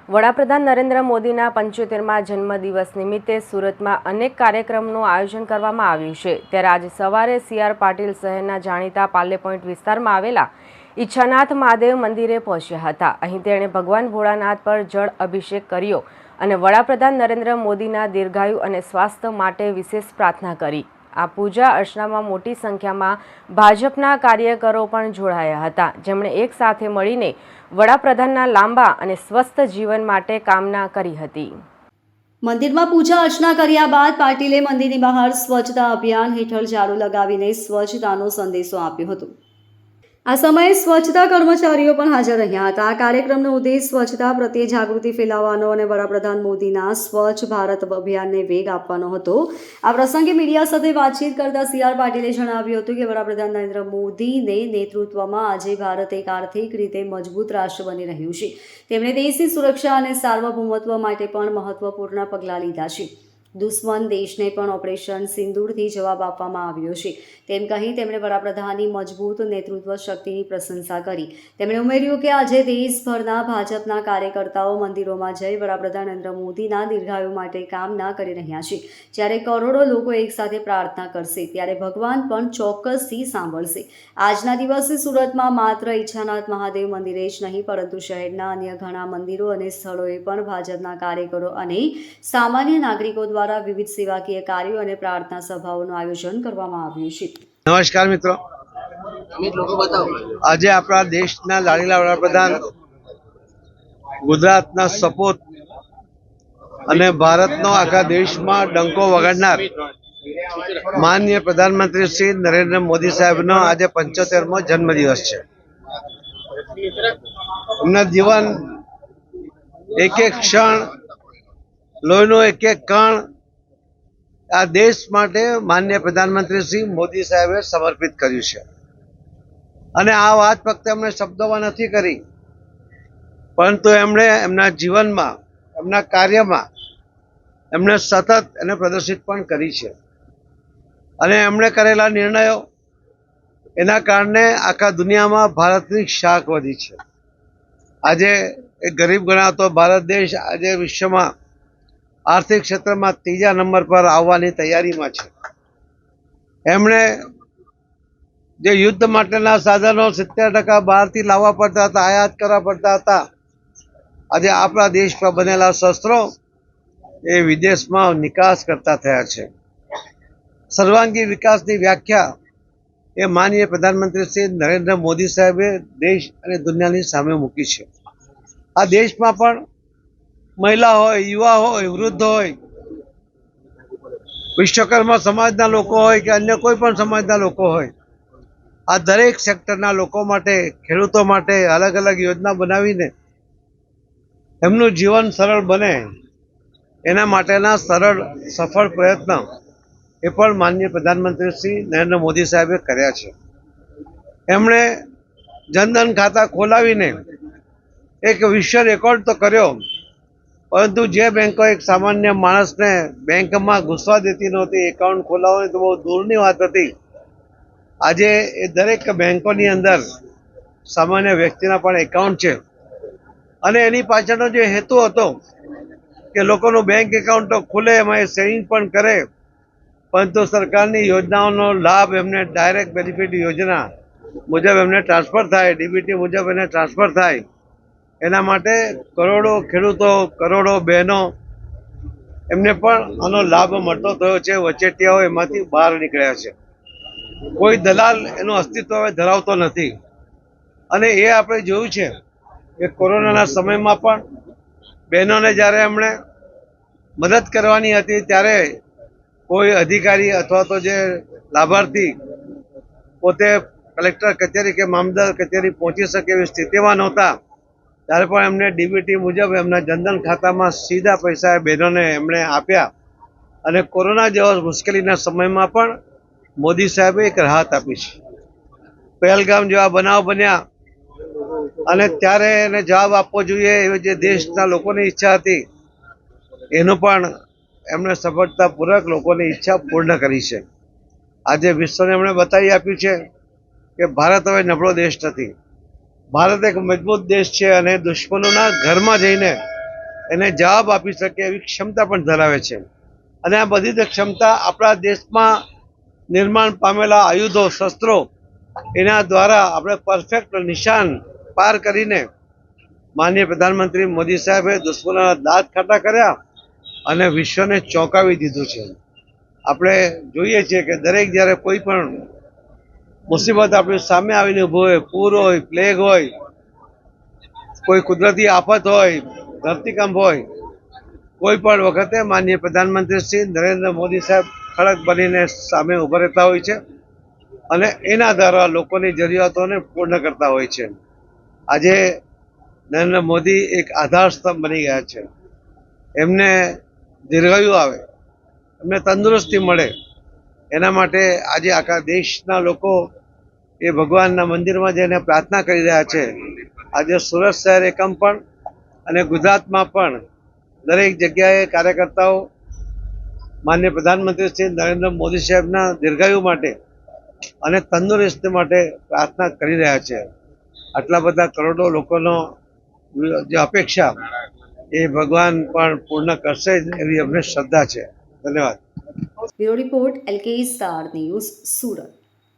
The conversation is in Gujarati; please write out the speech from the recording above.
વડાપ્રધાન નરેન્દ્ર મોદીના 75મા જન્મદિવસ નિમિત્તે સુરતમાં અનેક કાર્યક્રમનું આયોજન કરવામાં આવ્યું છે। ત્યારે આજે સવારે સીઆર પાટીલ શહેરના જાણીતા પાલે પોઈન્ટ વિસ્તારમાં આવેલા ઈચ્છાનાથ મહાદેવ મંદિરે પહોંચ્યા હતા। અહીં તેણે ભગવાન ભોળાનાથ પર જળ અભિષેક કર્યો અને વડાપ્રધાન નરેન્દ્ર મોદીના દીર્ઘાયુ અને સ્વાસ્થ્ય માટે વિશેષ પ્રાર્થના કરી। આ પૂજા અર્ચનામાં મોટી સંખ્યામાં ભાજપના કાર્યકરો પણ જોડાયા હતા, જેમણે એક સાથે મળીને વડાપ્રધાનના લાંબા અને સ્વસ્થ જીવન માટે કામના કરી હતી। મંદિરમાં પૂજા અર્ચના કર્યા બાદ પાટીલે મંદિરની બહાર સ્વચ્છતા અભિયાન હેઠળ ઝાડુ લગાવીને સ્વચ્છતાનો સંદેશો આપ્યો હતો। આ સમયે સ્વચ્છતા કર્મચારીઓ પણ હાજર રહ્યા હતા। આ કાર્યક્રમનો ઉદ્દેશ સ્વચ્છતા પ્રત્યે જાગૃતિ ફેલાવવાનો અને વડાપ્રધાન મોદીના સ્વચ્છ ભારત અભિયાનને વેગ આપવાનો હતો। આ પ્રસંગે મીડિયા સાથે વાતચીત કરતા સીઆર પાટીલે જણાવ્યું હતું કે વડાપ્રધાન નરેન્દ્ર મોદીને નેતૃત્વમાં આજે ભારત એક આર્થિક રીતે મજબૂત રાષ્ટ્ર બની રહ્યું છે। તેમણે દેશની સુરક્ષા અને સાર્વભૌમત્વ માટે પણ મહત્વપૂર્ણ પગલાં લીધા છે। દુશ્મન દેશને પણ ઓપરેશન સિંદૂરથી જવાબ આપવામાં આવ્યો છે તેમ કહી તેમણે વડાપ્રધાનની મજબૂત નેતૃત્વ શક્તિની પ્રશંસા કરી। તેમણે ઉમેર્યું કે આજે દેશભરના ભાજપના કાર્યકર્તાઓ મંદિરોમાં જઈ વડાપ્રધાન નરેન્દ્ર મોદીના દીર્ઘાયુ માટે કામના કરી રહ્યા છે। જ્યારે કરોડો લોકો એકસાથે પ્રાર્થના કરશે ત્યારે ભગવાન પણ ચોક્કસથી સાંભળશે। આજના દિવસે સુરતમાં માત્ર ઈચ્છાનાથ મહાદેવ મંદિરે જ નહીં પરંતુ શહેરના અન્ય ઘણા મંદિરો અને સ્થળોએ પણ ભાજપના કાર્યકરો અને સામાન્ય નાગરિકો દ્વારા વિવિધ સેવાકીય કાર્યો અને પ્રાર્થના સભાઓનું આયોજન કરવામાં આવ્યું છે। નમસ્કાર મિત્રો, આજે આપણા દેશના લાડીલા વડાપ્રધાન, ગુજરાતના સપૂત અને ભારતનો આખા દેશમાં ડંકો વગાડનાર માનનીય પ્રધાનમંત્રી શ્રી નરેન્દ્ર મોદી સાહેબનો આજે 75મો જન્મદિવસ છે। એમના જીવન એક એક ક્ષણ, લોહીનો એક એક કણ આ દેશ માટે માનનીય પ્રધાનમંત્રી શ્રી મોદી સાહેબે સમર્પિત કર્યું છે। અને આ વાત ફક્ત એમણે શબ્દોમાં નથી કરી, પરંતુ એમણે એમના જીવનમાં, એમના કાર્યમાં એમણે સતત એને પ્રદર્શિત પણ કરી છે। અને એમણે કરેલા નિર્ણયો એના કારણે આખા દુનિયામાં ભારતની શાખ વધી છે। આજે એક ગરીબ ગણાતો ભારત દેશ આજે વિશ્વમાં આર્થિક ક્ષેત્રમાં 3જા નંબર પર આવવાની તૈયારીમાં છે। એમણે જે યુદ્ધ માટેના સાધનો 70% બહારથી લાવવા પડતા હતા, આયાત કરવા પડતા હતા, આજે આપણા દેશ પર બનેલા શસ્ત્રો એ વિદેશમાં નિકાસ કરતા થયા છે। સર્વાંગી વિકાસની વ્યાખ્યા એ માનનીય પ્રધાનમંત્રી શ્રી નરેન્દ્ર મોદી સાહેબે દેશ અને દુનિયાની સામે મૂકી છે। આ દેશમાં પણ મહિલા હોય, યુવા હોય, વૃદ્ધ હોય, વિશ્વકર્મા સમાજના લોકો હોય કે અન્ય કોઈ પણ સમાજના લોકો હોય, આ દરેક સેક્ટરના લોકો માટે, ખેડૂતો માટે અલગ અલગ યોજના બનાવીને એમનું જીવન સરળ બને એના માટેના સરળ સફળ પ્રયત્ન એ પણ માનનીય પ્રધાનમંત્રી શ્રી નરેન્દ્ર મોદી સાહેબે કર્યા છે। એમણે જનધન ખાતા ખોલાવીને એક વિશ્વ રેકોર્ડ તો કર્યો, પરંતુ જે બેંકો એક સામાન્ય માણસને બેંકમાં ઘૂસવા દેતી નહોતી, એકાઉન્ટ ખોલાવવાની તો બહુ દૂરની વાત હતી, આજે એ દરેક બેંકોની અંદર સામાન્ય વ્યક્તિના પણ એકાઉન્ટ છે। અને એની પાછળનો જે હેતુ હતો કે લોકોનું બેંક એકાઉન્ટ તો ખુલે, એમાં એ સેવિંગ પણ કરે, પરંતુ સરકારની યોજનાઓનો લાભ એમને ડાયરેક્ટ બેનિફિટ યોજના મુજબ એમને ટ્રાન્સફર થાય, ડીબીટી મુજબ એને ટ્રાન્સફર થાય, એના માટે કરોડો ખેડૂતો, કરોડો બહેનો એમને પણ આનો લાભ મળતો થયો છે। વચેટિયાઓ એમાંથી બહાર નીકળ્યા છે, કોઈ દલાલ એનું અસ્તિત્વ હવે ધરાવતો નથી। અને એ આપણે જોયું છે કે કોરોનાના સમયમાં પણ બહેનોને જ્યારે એમણે મદદ કરવાની હતી ત્યારે કોઈ અધિકારી અથવા તો જે લાભાર્થી પોતે કલેક્ટર કચેરી કે મામલતદાર કચેરી પહોંચી શકે એવી સ્થિતિમાં નહોતા, ત્યારે પણ એમને ડીબીટી મુજબ એમના જનધન ખાતામાં સીધા પૈસા બહેનોને એમણે આપ્યા। અને કોરોના જેવા મુશ્કેલીના સમયમાં પણ મોદી સાહેબે એક રાહત આપી છે। પહેલગામ જેવા બનાવ બન્યા અને ત્યારે એને જવાબ આપવો જોઈએ એવી જે દેશના લોકોની ઈચ્છા હતી, એનું પણ એમણે સફળતાપૂર્વક લોકોની ઈચ્છા પૂર્ણ કરી છે। આજે વિશ્વને એમણે બતાવી આપ્યું છે કે ભારત હવે નબળો દેશ નથી, ભારત એક મજબૂત દેશ છે અને દુશ્મનોના ઘરમાં જઈને એને જવાબ આપી શકે એવી ક્ષમતા પણ ધરાવે છે. અને આ બધી જ ક્ષમતા આપણા દેશમાં નિર્માણ પામેલા આયુધો, શસ્ત્રો, એના દ્વારા આપણે પરફેક્ટ નિશાન પાર કરીને માનનીય પ્રધાનમંત્રી મોદી સાહેબે દુશ્મનોના દાંત ખાટા કર્યા અને વિશ્વને ચોંકાવી દીધું છે. આપણે જોઈએ છીએ કે દરેક જ્યારે કોઈ પણ મુસીબત આપણી સામે આવીને ઊભો હોય, પૂર હોય, પ્લેગ હોય, કોઈ કુદરતી આફત હોય, ધરતીકંપ હોય, કોઈ પણ વખતે માનનીય પ્રધાનમંત્રી શ્રી નરેન્દ્ર મોદી સાહેબ ખડક બનીને સામે ઉભા રહેતા હોય છે અને એના દ્વારા લોકોની જરૂરિયાતોને પૂર્ણ કરતા હોય છે. આજે નરેન્દ્ર મોદી એક આધાર સ્તંભ બની ગયા છે. એમને દીર્ઘાયુ આવે, એમને તંદુરસ્તી મળે, એના માટે આજે આખા દેશના લોકો એ ભગવાનના મંદિરમાં જઈને પ્રાર્થના કરી રહ્યા છે. આજે સુરત શહેર એકમ પણ અને ગુજરાતમાં પણ દરેક જગ્યાએ કાર્યકર્તાઓ માનનીય પ્રધાનમંત્રી શ્રી નરેન્દ્ર મોદી સાહેબના દીર્ઘાયુ માટે અને તંદુરસ્તી માટે પ્રાર્થના કરી રહ્યા છે. આટલા બધા કરોડો લોકોનો જે અપેક્ષા એ ભગવાન પણ પૂર્ણ કરશે એવી અમને શ્રદ્ધા છે. ધન્યવાદ. Bureau report LK star news, Surat.